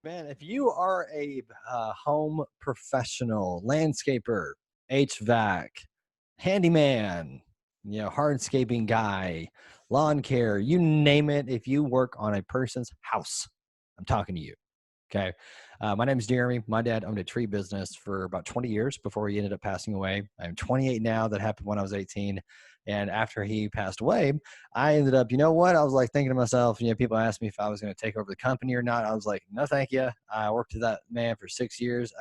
Man, if you are a home professional, landscaper, HVAC, handyman, hardscaping guy, lawn care, you name it, if you work on a person's house, I'm talking to you. Okay. My name is Jeremy. My dad owned a tree business for about 20 years before he ended up passing away. I'm 28 now. That happened when I was 18. And after he passed away, I ended up, you know what? I was like thinking to myself, people asked me if I was going to take over the company or not. I was like, no, thank you. I worked with that man for 6 years.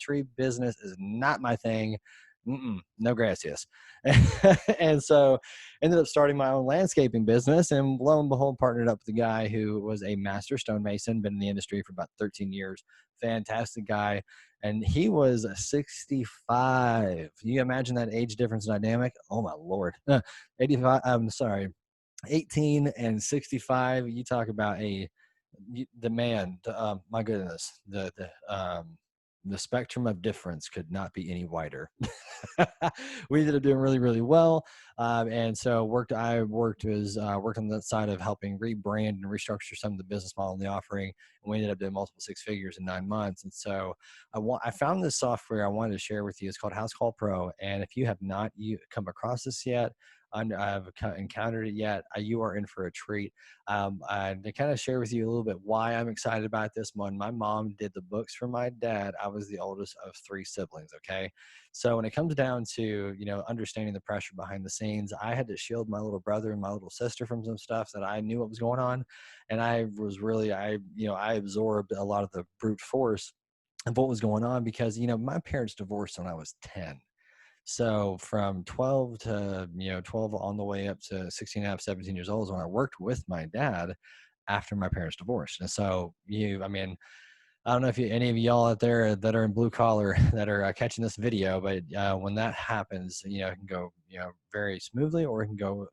Tree business is not my thing. No gracias. And so ended up starting my own landscaping business, and lo and behold, partnered up with a guy who was a master stonemason, been in the industry for about 13 years. Fantastic guy. And he was 65. You imagine that age difference dynamic? Oh my Lord. 85, I'm sorry, 18 and 65. You talk about the man, my goodness, the spectrum of difference could not be any wider. We ended up doing really, really well. And so worked on that side of helping rebrand and restructure some of the business model and the offering. And we ended up doing multiple six figures in 9 months. And so I found this software I wanted to share with you. It's called House Call Pro. And if you have not come across this yet, I've encountered it yet, you are in for a treat. To kind of share with you a little bit why I'm excited about this one. My mom did the books for my dad. I was the oldest of three siblings. Okay. So when it comes down to, understanding the pressure behind the scenes, I had to shield my little brother and my little sister from some stuff that I knew what was going on. And I absorbed a lot of the brute force of what was going on because, my parents divorced when I was 10. So from 12 to, 12 on the way up to 16 and a half, 17 years old is when I worked with my dad after my parents divorced. And so I don't know if any of y'all out there that are in blue collar that are catching this video, but when that happens, it can go, very smoothly, or it can go,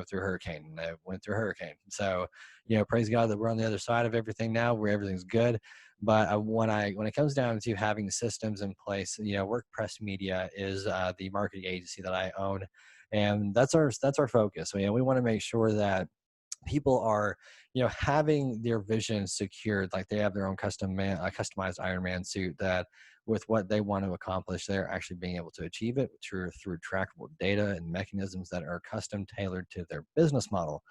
through hurricane. And I went through a hurricane. So, praise God that we're on the other side of everything now, where everything's good. But when it comes down to having systems in place, WordPress Media is the marketing agency that I own, and that's our focus. So, we want to make sure that people are having their vision secured, like they have their own customized Iron Man suit, that with what they want to accomplish, they're actually being able to achieve it through trackable data and mechanisms that are custom tailored to their business model.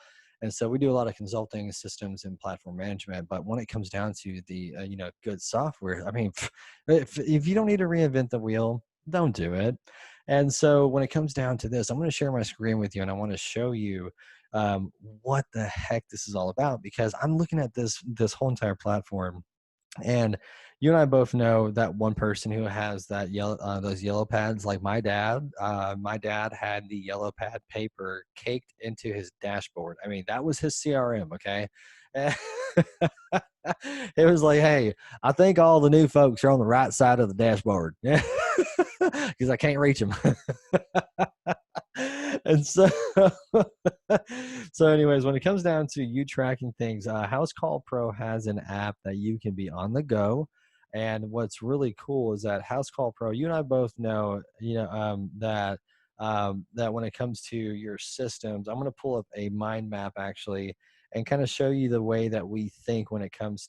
And so we do a lot of consulting, systems, and platform management. But when it comes down to the good software, I mean, if you don't need to reinvent the wheel, don't do it. And so when it comes down to this, I'm going to share my screen with you, and I want to show you what the heck this is all about, because I'm looking at this whole entire platform. And you and I both know that one person who has those yellow pads, like my dad. My dad had the yellow pad paper caked into his dashboard. I mean, that was his CRM. Okay. It was like, hey, I think all the new folks are on the right side of the dashboard. Yeah. Because I can't reach them. And so so anyways, when it comes down to you tracking things, House Call Pro has an app that you can be on the go. And what's really cool is that House Call Pro, you and I both know, that when it comes to your systems, I'm going to pull up a mind map actually, and kind of show you the way that we think when it comes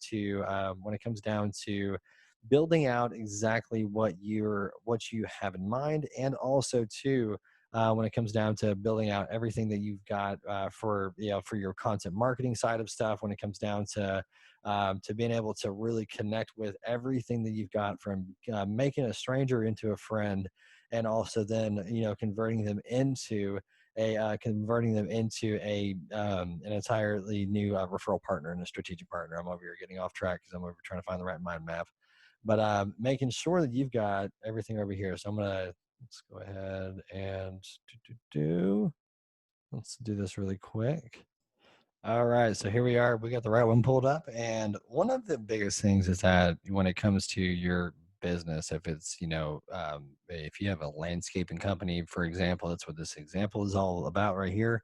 down to building out exactly what you have in mind, and also too, when it comes down to building out everything that you've got for your content marketing side of stuff, when it comes down to being able to really connect with everything that you've got, from making a stranger into a friend, and also then converting them into an entirely new referral partner and a strategic partner. I'm over here getting off track because I'm over trying to find the right mind map, but making sure that you've got everything over here. So let's go ahead and let's do this really quick. All right, so here we are. We got the right one pulled up, and one of the biggest things is that when it comes to your business, if it's if you have a landscaping company, for example, that's what this example is all about right here.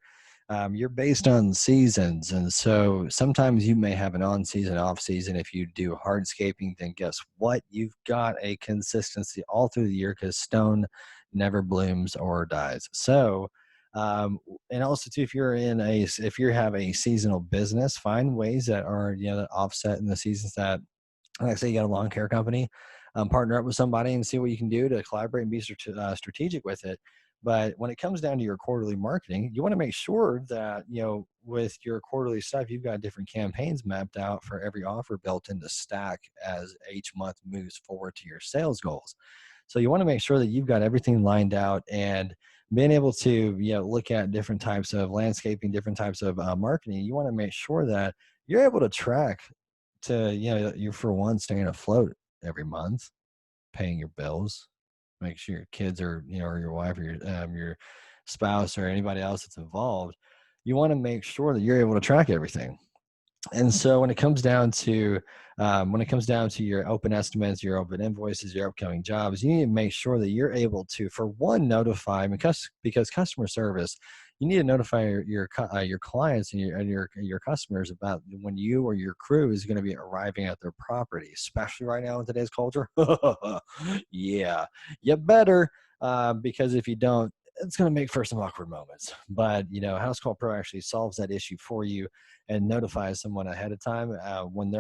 You're based on seasons, and so sometimes you may have an on-season, off-season. If you do hardscaping, then guess what? You've got a consistency all through the year, because stone never blooms or dies. So and also too, if you have a seasonal business, find ways that are that offset in the seasons that like I say, you got a lawn care company, partner up with somebody and see what you can do to collaborate and be strategic with it. But when it comes down to your quarterly marketing, you want to make sure that, with your quarterly stuff, you've got different campaigns mapped out for every offer built into stack as each month moves forward to your sales goals. So you want to make sure that you've got everything lined out, and being able to, look at different types of landscaping, different types of marketing. You want to make sure that you're able to track to, you're, for one, staying afloat every month, paying your bills, make sure your kids are, or your wife or your spouse or anybody else that's involved. You want to make sure that you're able to track everything. And so when it comes down to your open estimates, your open invoices, your upcoming jobs, you need to make sure that you're able to, for one, notify, because customer service, you need to notify your clients and your customers about when you or your crew is going to be arriving at their property, especially right now in today's culture. Yeah, you better, because if you don't, it's going to make for some awkward moments. But House Call Pro actually solves that issue for you and notify someone ahead of time when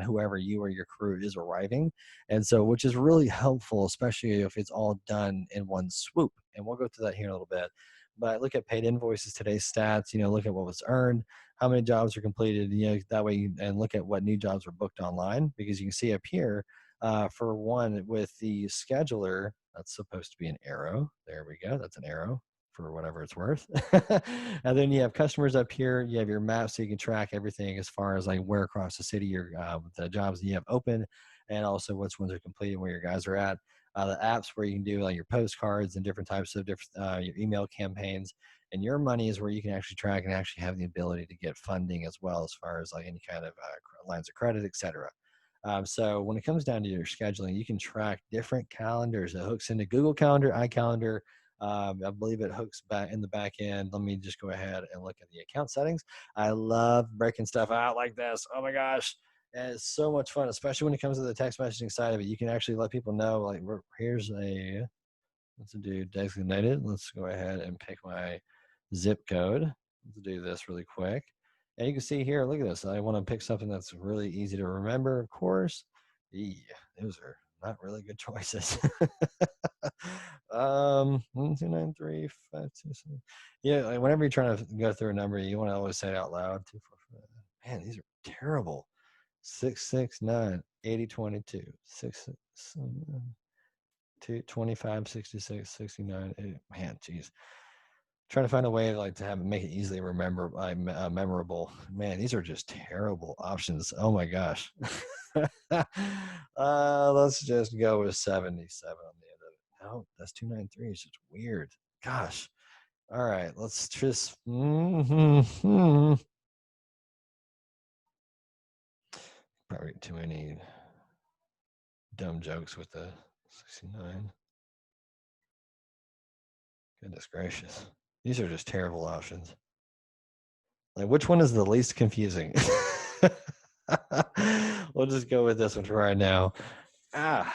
whoever you or your crew is arriving. And so, which is really helpful, especially if it's all done in one swoop. And we'll go through that here in a little bit. But look at paid invoices, today's stats, look at what was earned, how many jobs were completed, that way, and look at what new jobs were booked online, because you can see up here, for one, with the scheduler, that's supposed to be an arrow. There we go. That's an arrow for whatever it's worth. And then you have customers up here. You have your map, so you can track everything as far as like where across the city the jobs that you have open, and also which ones are completed, where your guys are at. The apps where you can do like your postcards and different types of your email campaigns. And your money is where you can actually track and actually have the ability to get funding as well, as far as like any kind of lines of credit, etc. So when it comes down to your scheduling, you can track different calendars. It hooks into Google Calendar, iCalendar. I believe it hooks back in the back end. Let me just go ahead and look at the account settings. I love breaking stuff out like this. Oh my gosh. And it's so much fun, especially when it comes to the text messaging side of it. You can actually let people know, like, let's do designated. Let's go ahead and pick my zip code. Let's do this really quick. And you can see here, look at this. I want to pick something that's really easy to remember, of course. Those are not really good choices. 1, 2, 9, 3, 5, 2, 7. Yeah, like whenever you're trying to go through a number, you want to always say it out loud. 2, 4, 5. Man, these are terrible. 6, 6, 9, 80, 22. 6, 6, 2, 25, 66, 69. Man, geez. Trying to find a way like to have make it easily memorable. Man, these are just terrible options. Oh my gosh. Let's just go with 77 on the end of it. No, that's 293. It's just weird. Gosh. All right, let's just. Probably too many dumb jokes with the 69. Goodness gracious. These are just terrible options. Like, which one is the least confusing? We'll just go with this one for right now. All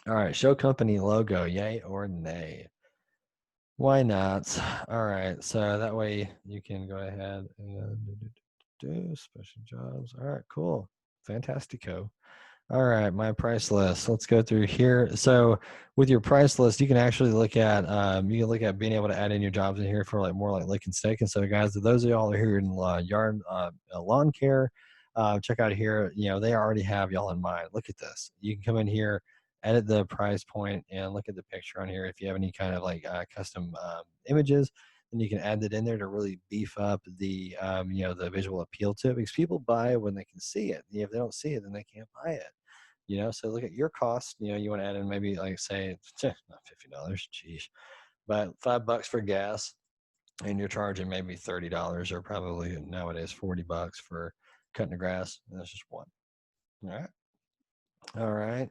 right. Show company logo, yay or nay? Why not? All right. So that way you can go ahead and do special jobs. All right. Cool. Fantastico. All right, my price list. Let's go through here. So with your price list, you can actually look at being able to add in your jobs in here for like more like lick and stick. And so guys, those of y'all here in lawn care, check out here. They already have y'all in mind. Look at this. You can come in here, edit the price point, and look at the picture on here. If you have any kind of like custom images, then you can add that in there to really beef up the the visual appeal to it, because people buy when they can see it. If they don't see it, then they can't buy it. So look at your cost. You want to add in maybe like say not $50, geez, but $5 for gas, and you're charging maybe $30, or probably nowadays $40 for cutting the grass. And that's just one. All right. All right.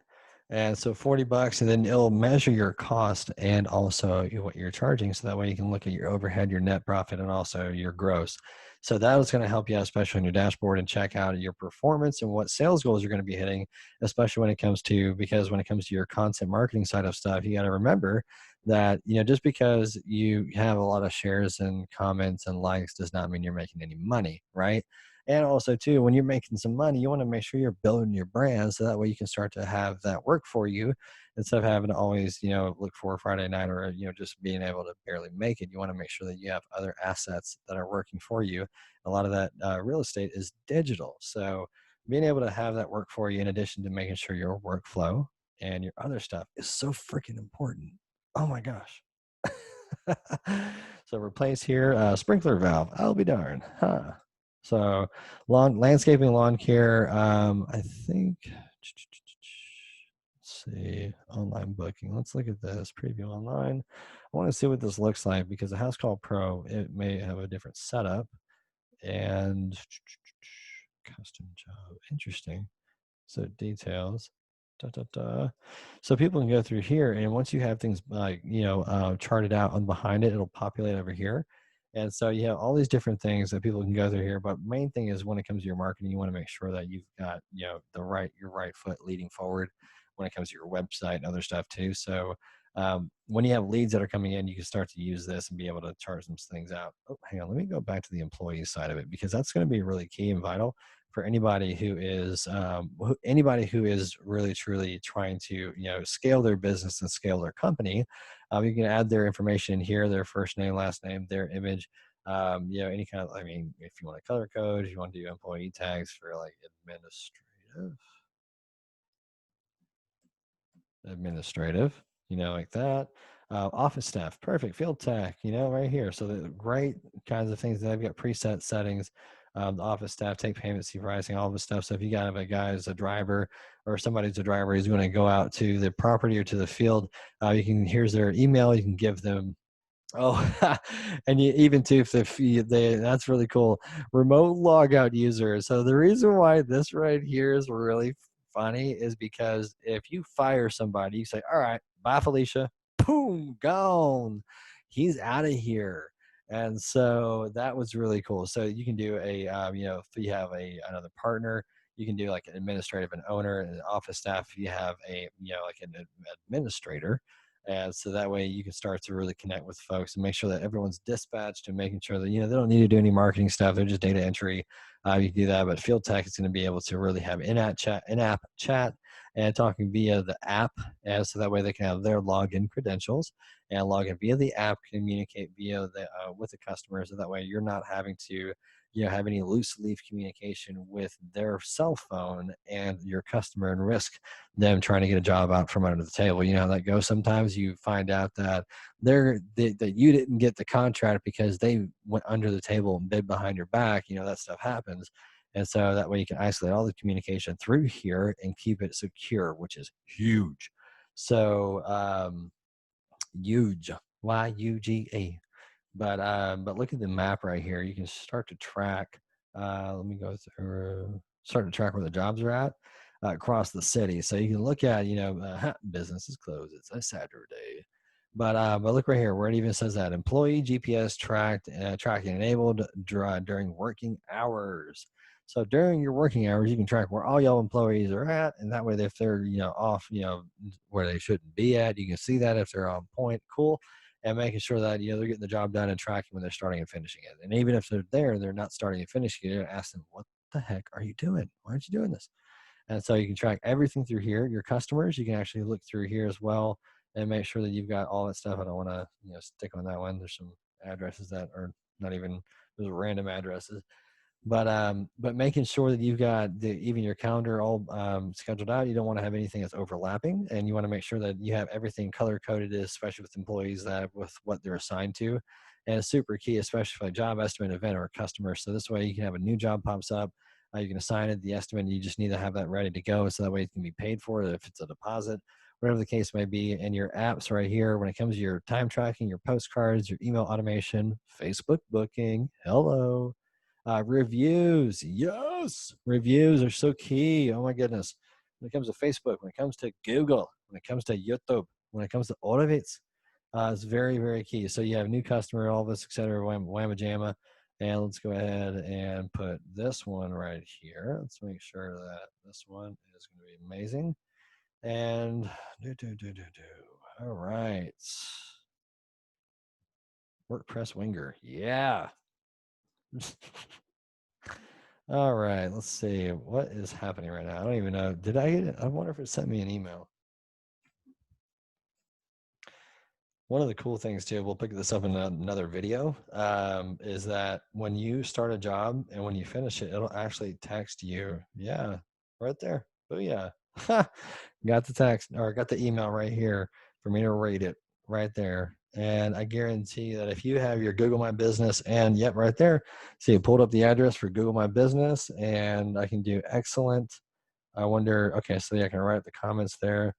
And so $40, and then it'll measure your cost and also what you're charging. So that way you can look at your overhead, your net profit, and also your gross. So that is going to help you out, especially on your dashboard, and check out your performance and what sales goals you're going to be hitting, especially because when it comes to your content marketing side of stuff, you got to remember that, just because you have a lot of shares and comments and likes does not mean you're making any money, right? And also too, when you're making some money, you want to make sure you're building your brand so that way you can start to have that work for you instead of having to always, look for a Friday night or, just being able to barely make it. You want to make sure that you have other assets that are working for you. A lot of that real estate is digital. So being able to have that work for you in addition to making sure your workflow and your other stuff is so freaking important. Oh my gosh. So replace here, sprinkler valve. I'll be darned. Huh. So landscaping, lawn care. I think, let's see, online booking. Let's look at this preview online. I want to see what this looks like because a house call pro, it may have a different setup and custom job. Interesting. So details. Da, da, da. So people can go through here, and once you have things like charted out on behind it, it'll populate over here. And so you have all these different things that people can go through here. But main thing is when it comes to your marketing, you want to make sure that you've got your right foot leading forward when it comes to your website and other stuff too. So when you have leads that are coming in, you can start to use this and be able to charge some things out. Oh, hang on, let me go back to the employee side of it because that's going to be really key and vital for anybody who is really truly trying to scale their business and scale their company. You can add their information in here, their first name, last name, their image, any kind of, I mean, if you want a color code, if you want to do employee tags for like administrative, like that. Office staff, perfect. Field tech, right here. So the great kinds of things that I've got preset settings. The office staff, take payment, see pricing, all this stuff. So if you got a guy as a driver or somebody's a driver who's going to go out to the property or to the field, here's their email. You can give them. Oh, and even too, if that's really cool. Remote logout user. So the reason why this right here is really funny is because if you fire somebody, you say, "All right, bye, Felicia." Boom, gone. He's out of here. And so that was really cool. So you can do if you have another partner, you can do like an administrative, an owner, and an office staff. If you have like an administrator, and so that way you can start to really connect with folks and make sure that everyone's dispatched and making sure that, they don't need to do any marketing stuff. They're just data entry. You can do that, but Field Tech is going to be able to really have in-app chat and talking via the app. And so that way they can have their login credentials and log in via the app, communicate via with the customers. So that way you're not having to have any loose leaf communication with their cell phone and your customer and risk them trying to get a job out from under the table. You know how that goes. Sometimes you find out that that you didn't get the contract because they went under the table and bid behind your back. That stuff happens. And so that way you can isolate all the communication through here and keep it secure, which is huge. So huge, YUGA. But look at the map right here. You can start to track. Let me go through. Start to track where the jobs are at across the city. So you can look at business is closed. It's a Saturday. But look right here where it even says that employee GPS tracking enabled during working hours. So during your working hours, you can track where all y'all employees are at, and that way, if they're off, where they shouldn't be at, you can see that if they're on point. Cool. And making sure that they're getting the job done and tracking when they're starting and finishing it. And even if they're there, they're not starting and finishing it. Ask them, what the heck are you doing? Why aren't you doing this? And so you can track everything through here. Your customers, you can actually look through here as well and make sure that you've got all that stuff. I don't want to stick on that one. There's some addresses that are not even, those are random addresses. But making sure that you've got even your calendar all scheduled out. You don't want to have anything that's overlapping, and you want to make sure that you have everything color coded, especially with employees that with what they're assigned to. And it's super key, especially for a job estimate, event, or a customer. So this way you can have a new job pops up, you can assign it, the estimate, and you just need to have that ready to go, so that way it can be paid for if it's a deposit, whatever the case may be. And your apps right here, when it comes to your time tracking, your postcards, your email automation, Facebook booking, hello. Reviews, yes, reviews are so key. Oh my goodness, when it comes to Facebook, when it comes to Google, when it comes to YouTube, when it comes to all of it, it's very, very key. So you have new customer, all this, etc. Whamma jamma. And let's go ahead and put this one right here. Let's make sure that this one is going to be amazing. And all right, WordPress Winger, yeah. All right, let's see what is happening right now. I don't even know. Did I get it? I wonder if it sent me an email. One of the cool things too, we'll pick this up in another video, is that when you start a job and when you finish it, it'll actually text you. Yeah, right there. Oh yeah. Got the text or got the email right here for me to rate it right there. And I guarantee that if you have your Google My Business and yep, right there, see it pulled up the address for Google My Business and I can do excellent. I wonder, okay, so yeah, I can write the comments there.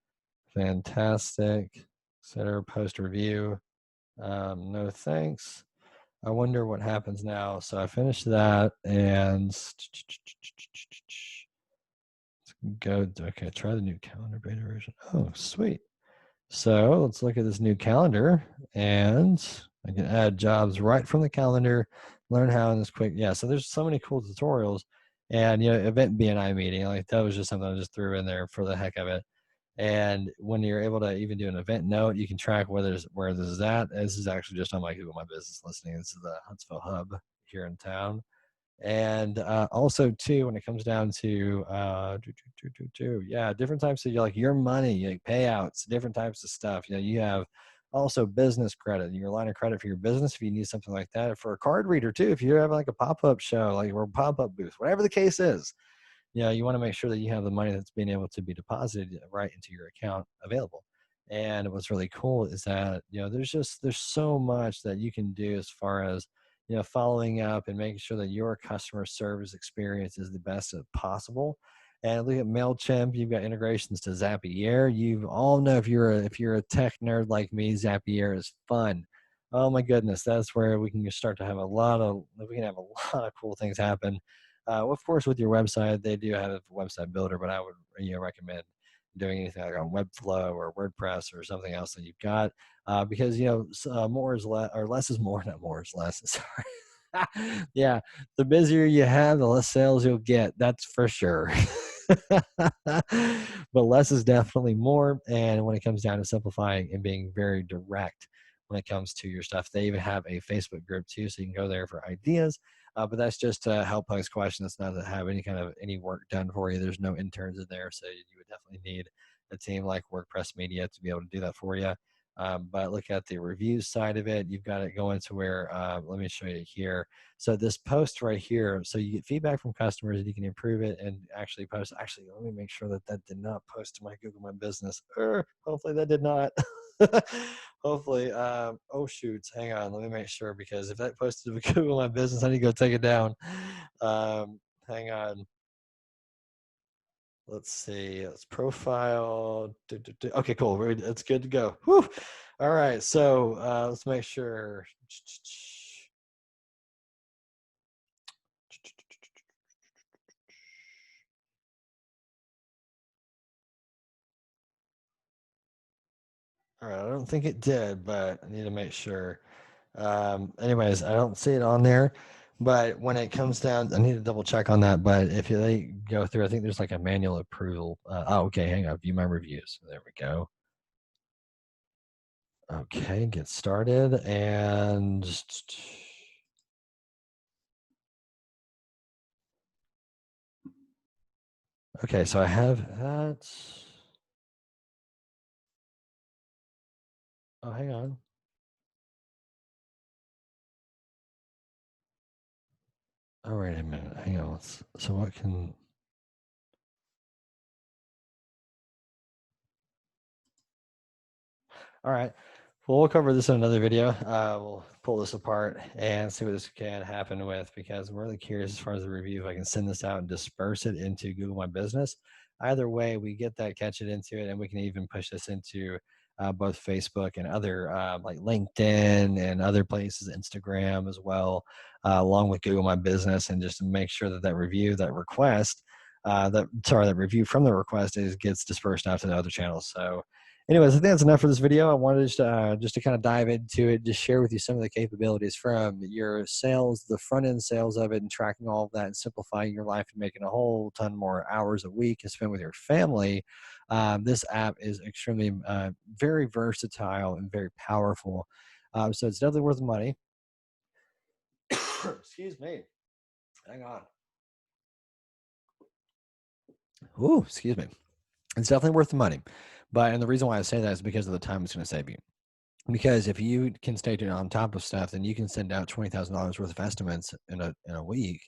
Fantastic. Center post review. No thanks. I wonder what happens now. So I finished that and go. Okay, try the new calendar beta version. Oh, sweet. So let's look at this new calendar and I can add jobs right from the calendar, learn how in this quick. Yeah, so there's so many cool tutorials and, event BNI meeting, like that was just something I just threw in there for the heck of it. And when you're able to even do an event note, you can track where this is at. This is actually just on my Google My Business listing. This is the Huntsville hub here in town. And also too, when it comes down to yeah, different types of like your money, like payouts, different types of stuff. You have also business credit, your line of credit for your business if you need something like that. For a card reader too, if you have like a pop-up show, like or a pop-up booth, whatever the case is, you want to make sure that you have the money that's being able to be deposited right into your account available. And what's really cool is that, there's so much that you can do as far as, following up and making sure that your customer service experience is the best possible. And look at MailChimp, you've got integrations to Zapier. You all know if you're a tech nerd like me, Zapier is fun. Oh my goodness, that's where we can start to have we can have a lot of cool things happen. Of course, with your website, they do have a website builder, but I would recommend doing anything like on Webflow or WordPress or something else that you've got, because more is less, or less is more, not more is less. Sorry. Yeah, the busier you have, the less sales you'll get. That's for sure. But less is definitely more. And when it comes down to simplifying and being very direct when it comes to your stuff, they even have a Facebook group too, so you can go there for ideas. But that's just to help pose questions. It's not to have any work done for you. There's no interns in there, so you would definitely need a team like WordPress Media to be able to do that for you. But look at the reviews side of it. You've got it going to where, let me show you here. So this post right here, so you get feedback from customers and you can improve it and actually post. Actually, let me make sure that that did not post to my Google My Business. Hopefully that did not. Hopefully. Oh shoots, hang on. Let me make sure, because if that posted to Google My Business, I need to go take it down. Hang on. Let's see. Let's profile. Okay, cool. It's good to go. Whew. All right. So let's make sure. All right. I don't think it did, but I need to make sure. Anyways, I don't see it on there, but when it comes down, I need to double check on that. But if they go through, I think there's like a manual approval. Okay, hang on, view my reviews. There we go. Okay, get started. And okay, so I have that. Oh, hang on. Oh, wait a minute. Hang on. So what can? All right. Well, we'll cover this in another video. We'll pull this apart and see what this can happen with, because I'm really curious as far as the review, if I can send this out and disperse it into Google My Business. Either way, we get that, catch it into it, and we can even push this into both Facebook and other like LinkedIn and other places, Instagram as well, along with Google My Business, and just to make sure that that review, that request, that review from the request gets dispersed out to the other channels. So anyways, I think that's enough for this video. I wanted just to kind of dive into it, just share with you some of the capabilities from your sales, the front end sales of it, and tracking all of that and simplifying your life and making a whole ton more hours a week and spend with your family. This app is extremely very versatile and very powerful. So it's definitely worth the money. Excuse me. Hang on. Ooh, excuse me. It's definitely worth the money. But and the reason why I say that is because of the time it's going to save you. Because if you can stay on top of stuff, then you can send out $20,000 worth of estimates in a week,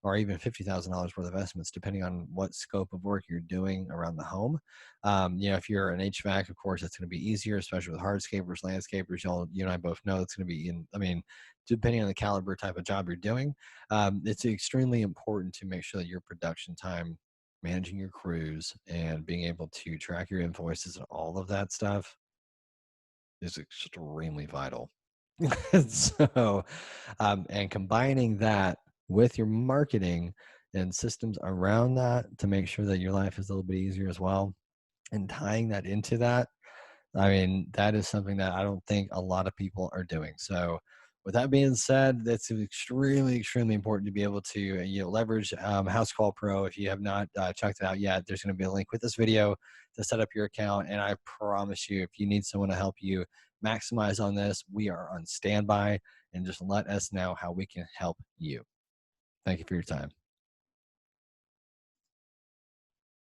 or even $50,000 worth of estimates, depending on what scope of work you're doing around the home. If you're an HVAC, of course, it's going to be easier, especially with hardscapers, landscapers. You and I both know it's going to be depending on the caliber type of job you're doing, it's extremely important to make sure that your production time, managing your crews, and being able to track your invoices and all of that stuff is extremely vital. So, and combining that with your marketing and systems around that to make sure that your life is a little bit easier as well, and tying that into that, that is something that I don't think a lot of people are doing. So, with that being said, that's extremely, extremely important to be able to leverage House Call Pro. If you have not checked it out yet, there's going to be a link with this video to set up your account. And I promise you, if you need someone to help you maximize on this, we are on standby. And just let us know how we can help you. Thank you for your time.